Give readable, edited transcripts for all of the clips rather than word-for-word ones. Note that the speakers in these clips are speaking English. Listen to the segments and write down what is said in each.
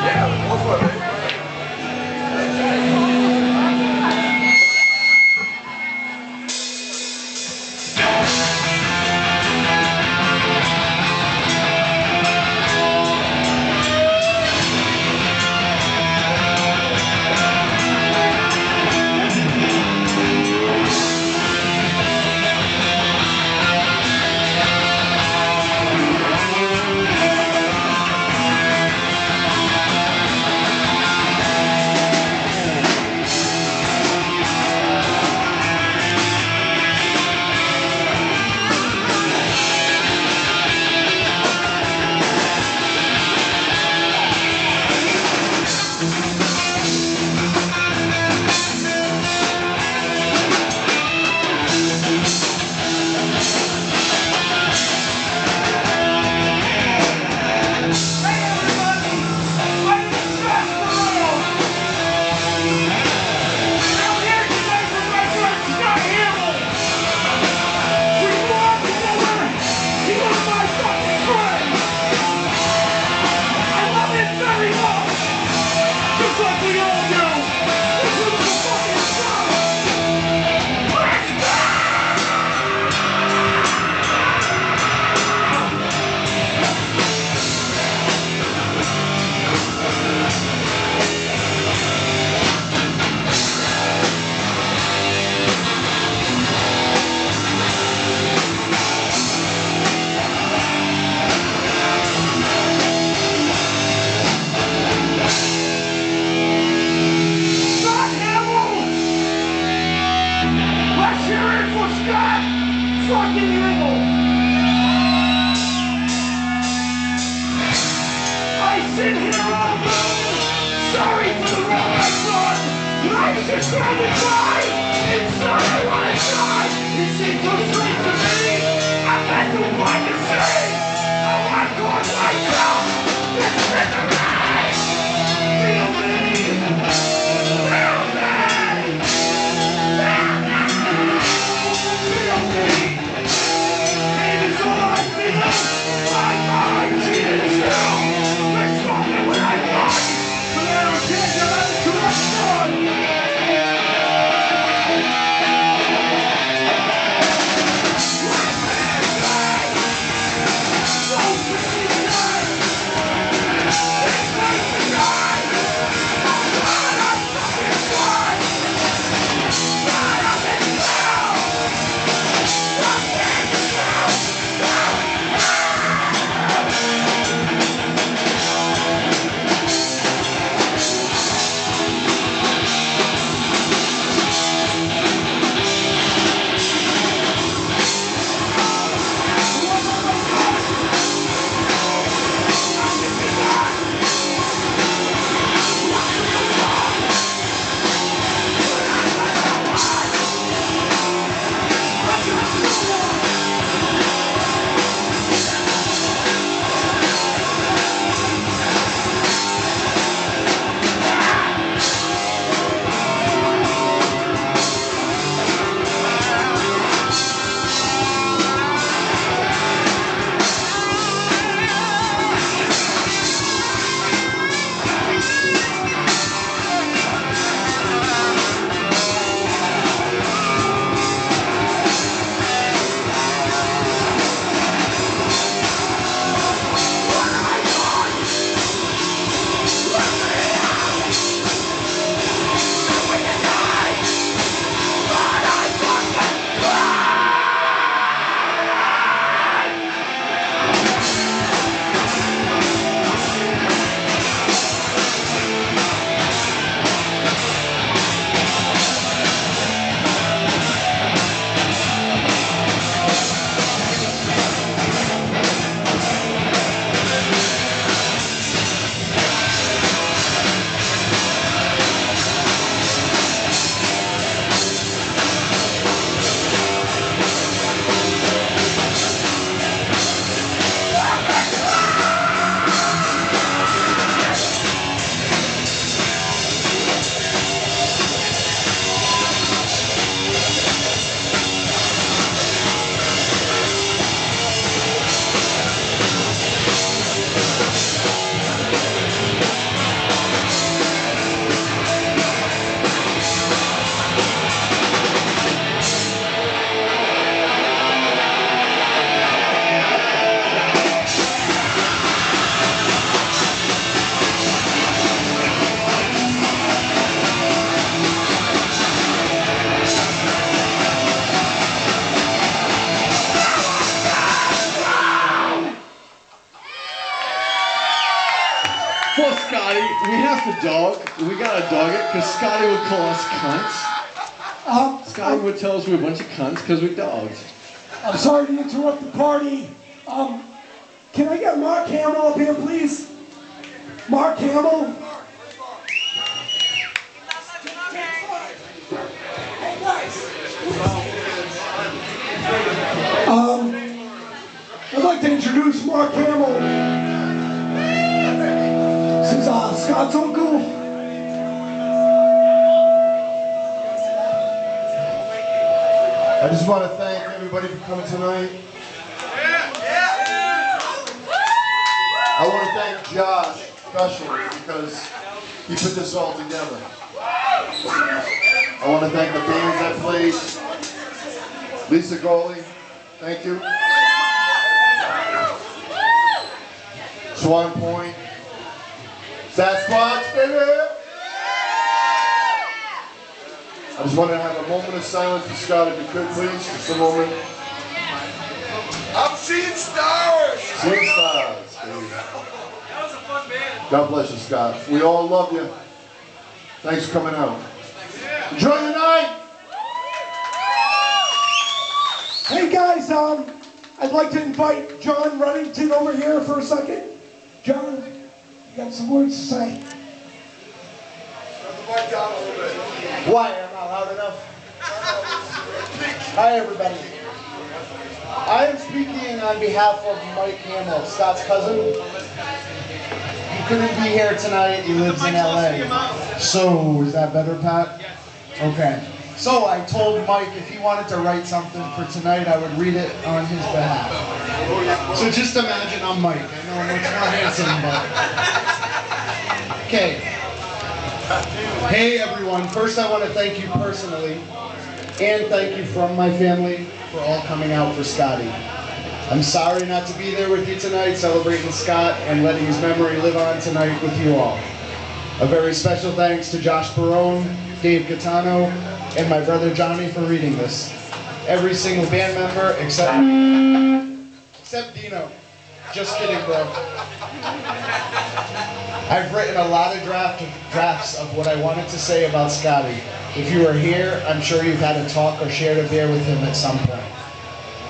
Yeah, go for it, baby. Poor Scotty, we have to dog. We gotta dog it because Scotty would call us cunts. Scotty would tell us we're a bunch of cunts because we're dogs. I'm sorry to interrupt the party. Can I get Mark Hamill up here, please? Mark Hamill? Hey, guys. I'd like to introduce Mark Hamill. This is Scott's uncle. I just want to thank everybody for coming tonight. I want to thank Josh especially because he put this all together. I want to thank the bands that played. Lisa Goli, thank you. Swan Point. Sasquatch, baby! I just wanted to have a moment of silence for Scott, if you could, please. Just a moment. I'm seeing stars! Seeing stars, baby. That was a fun band. God bless you, Scott. We all love you. Thanks for coming out. Enjoy the night! Hey guys, I'd like to invite John Runnington over here for a second. John, you got some words to say. Turn the mic down a little bit. Why? I'm not loud enough. Hi, everybody. I am speaking on behalf of Mike Hamill, Scott's cousin. He couldn't be here tonight. He lives in LA. So, is that better, Pat? Okay. So, I told Mike if he wanted to write something for tonight, I would read it on his behalf. So, just imagine I'm Mike. I know I'm much more handsome, but... Okay. Hey everyone, first I want to thank you personally and thank you from my family for all coming out for Scotty. I'm sorry not to be there with you tonight celebrating Scott and letting his memory live on tonight with you all. A very special thanks to Josh Barone, Dave Catano, and my brother Johnny for reading this. Every single band member except Dino. Just kidding, bro. I've written a lot of drafts of what I wanted to say about Scotty. If you were here, I'm sure you've had a talk or shared a beer with him at some point.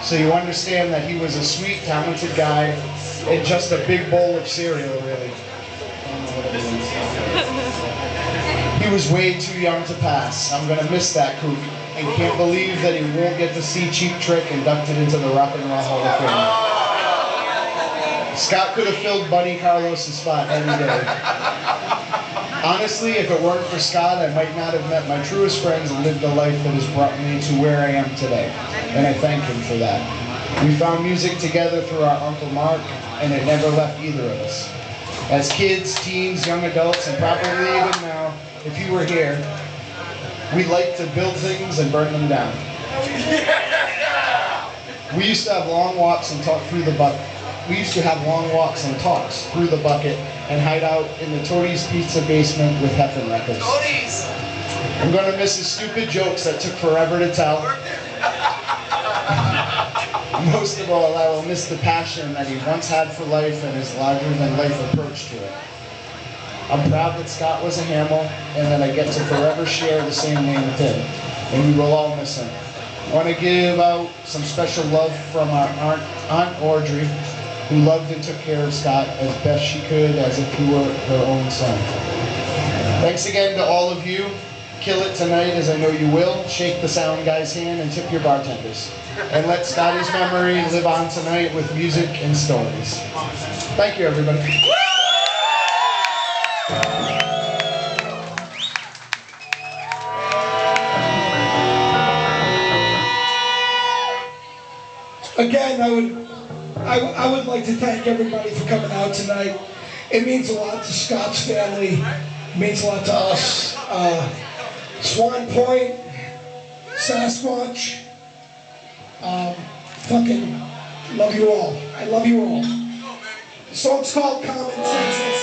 So you understand that he was a sweet, talented guy and just a big bowl of cereal, really. He was way too young to pass. I'm gonna miss that kook and can't believe that he won't get to see Cheap Trick inducted into the Rock and Roll Hall of Fame. Scott could have filled Buddy Carlos' spot any day. Honestly, if it weren't for Scott, I might not have met my truest friends and lived the life that has brought me to where I am today. And I thank him for that. We found music together through our Uncle Mark, and it never left either of us. As kids, teens, young adults, and probably even now, if you were here, we liked to build things and burn them down. We used to have long walks and talk through the bucket. We used to have long walks and talks through the bucket and hide out in the Toadies Pizza basement with Heffen records. I'm gonna miss his stupid jokes that took forever to tell. Most of all, I will miss the passion that he once had for life and his larger-than-life approach to it. I'm proud that Scott was a Hamill and that I get to forever share the same name with him, and we will all miss him. I want to give out some special love from our Aunt Audrey, who loved and took care of Scott as best she could as if he were her own son. Thanks again to all of you. Kill it tonight, as I know you will. Shake the sound guy's hand and tip your bartenders. And let Scotty's memory live on tonight with music and stories. Thank you, everybody. Again, I would like to thank everybody for coming out tonight. It means a lot to Scott's family. It means a lot to us. Swan Point, Sasquatch. Fucking love you all. I love you all. The song's called Common Sense.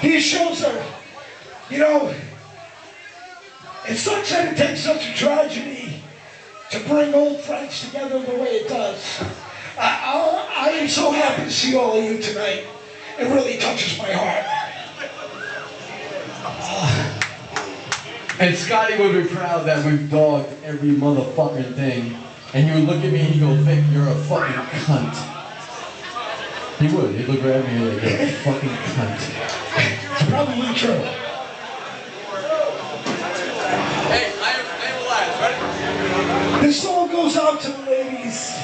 He shows her, you know, it sucks that it takes such a tragedy to bring old friends together the way it does. I am so happy to see all of you tonight. It really touches my heart. And Scotty would be proud that we've dogged every motherfucking thing. And he would look at me and he'd go, Vic, you're a fucking cunt. He would. He'd look right at me and like, you're a fucking cunt. It's probably true. Hey, I am alive. Ready? This song goes out to the ladies.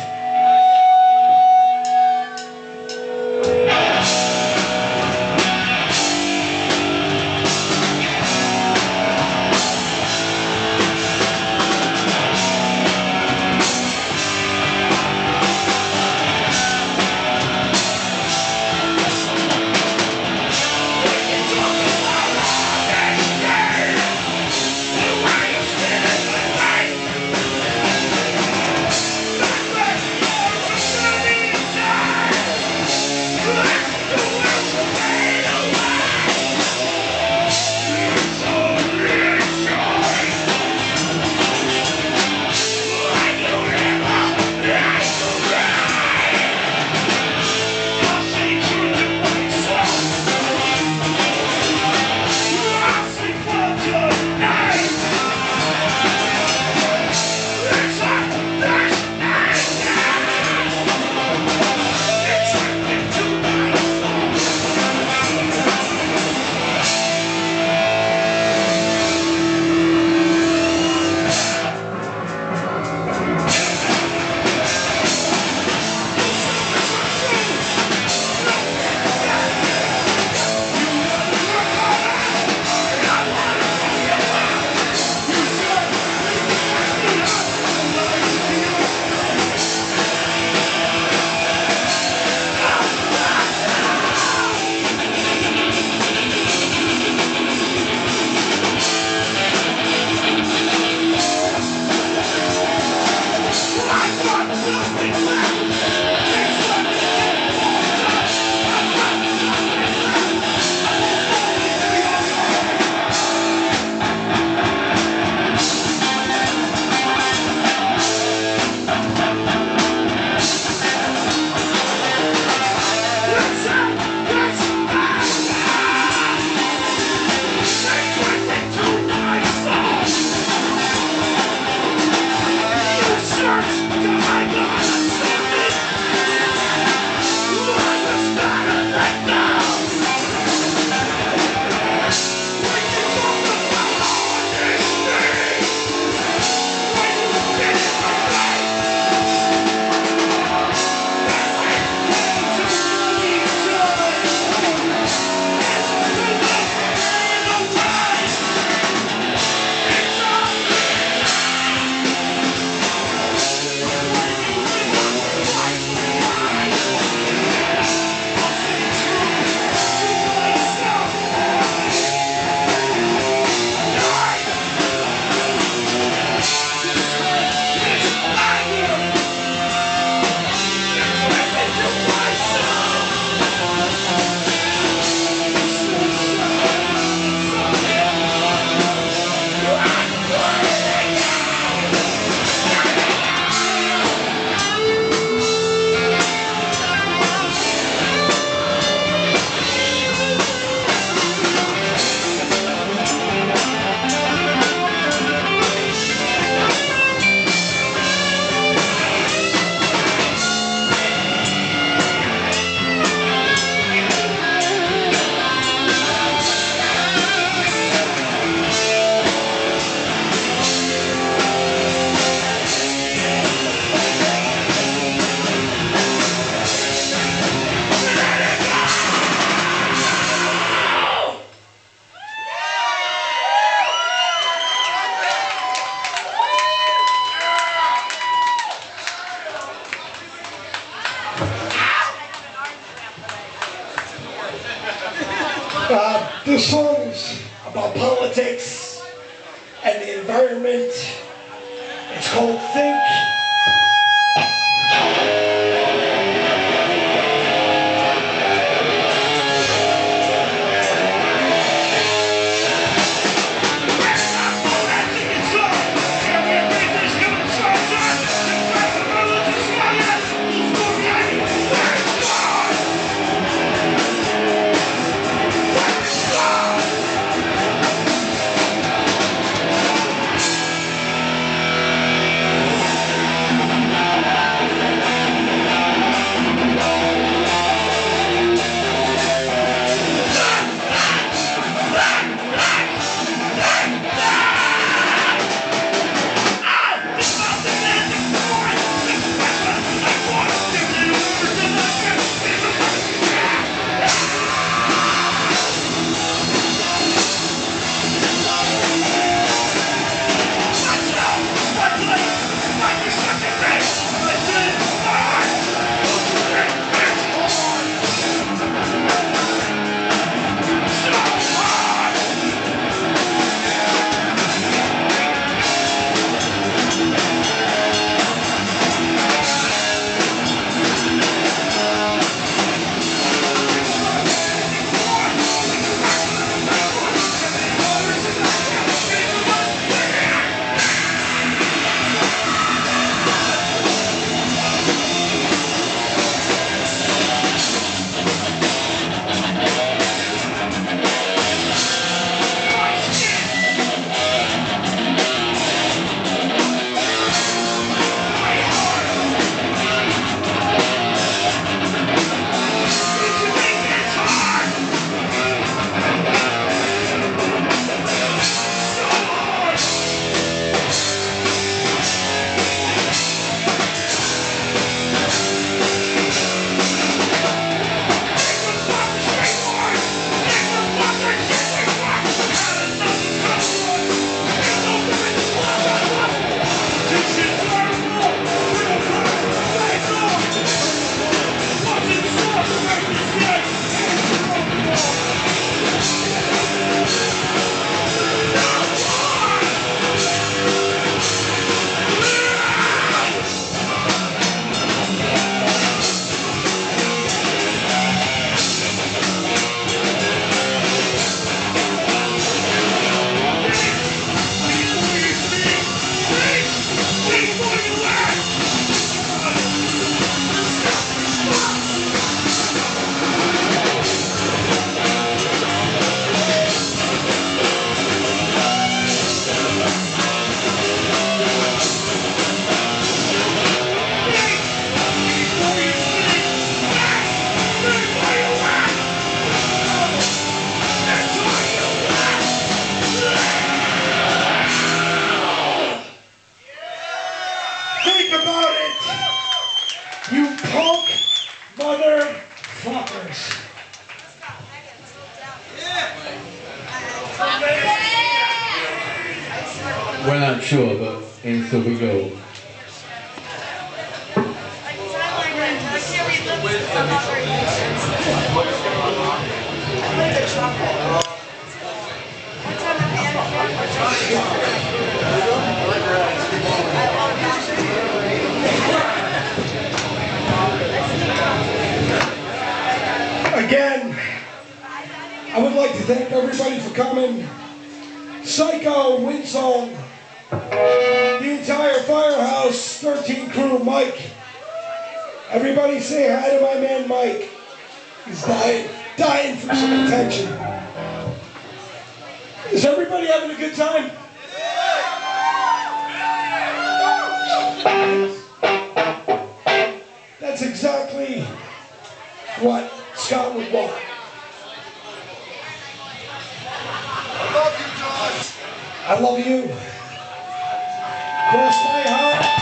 This song is about politics and the environment. It's called Think. punk motherfuckers. We're not sure, but until we go. Again, I would like to thank everybody for coming. Psycho, Windsong, the entire Firehouse 13 crew, Mike. Everybody say hi to my man Mike. He's dying for some attention. Is everybody having a good time? That's exactly what Scott would want. I love you, Josh. I love you. Cross my heart.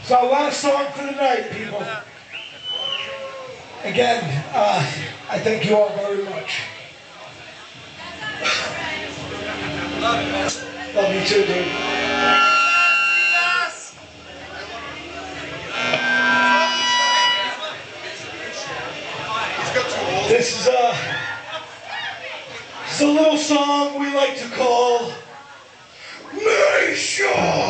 So last song for the night, people. Again, I thank you all very much. Love you too, dude. This is a little song we like to call Nation.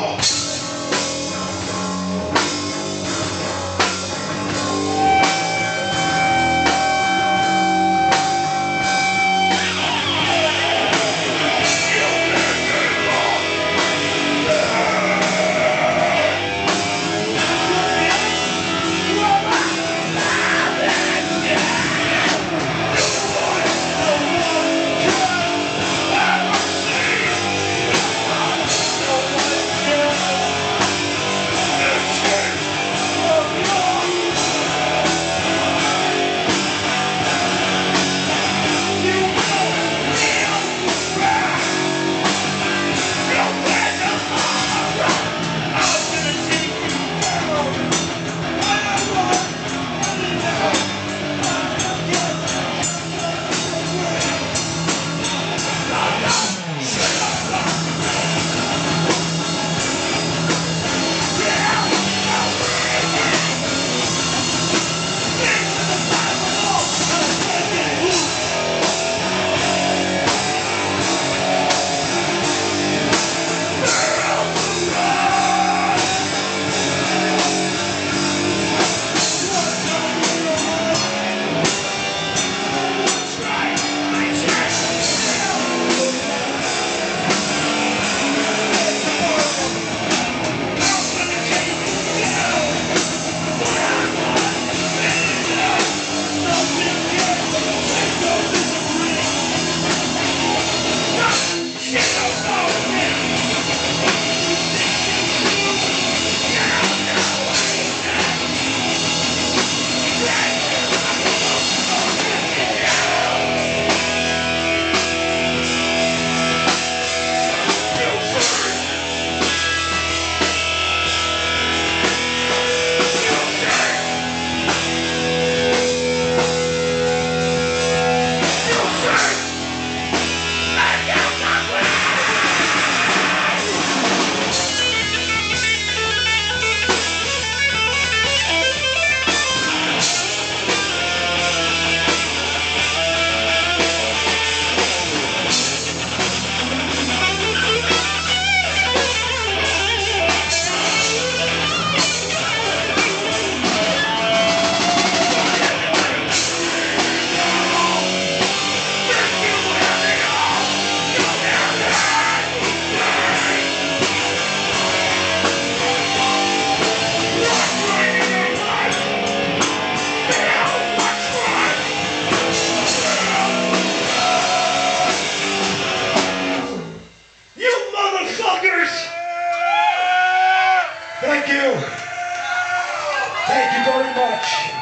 Thank you very much.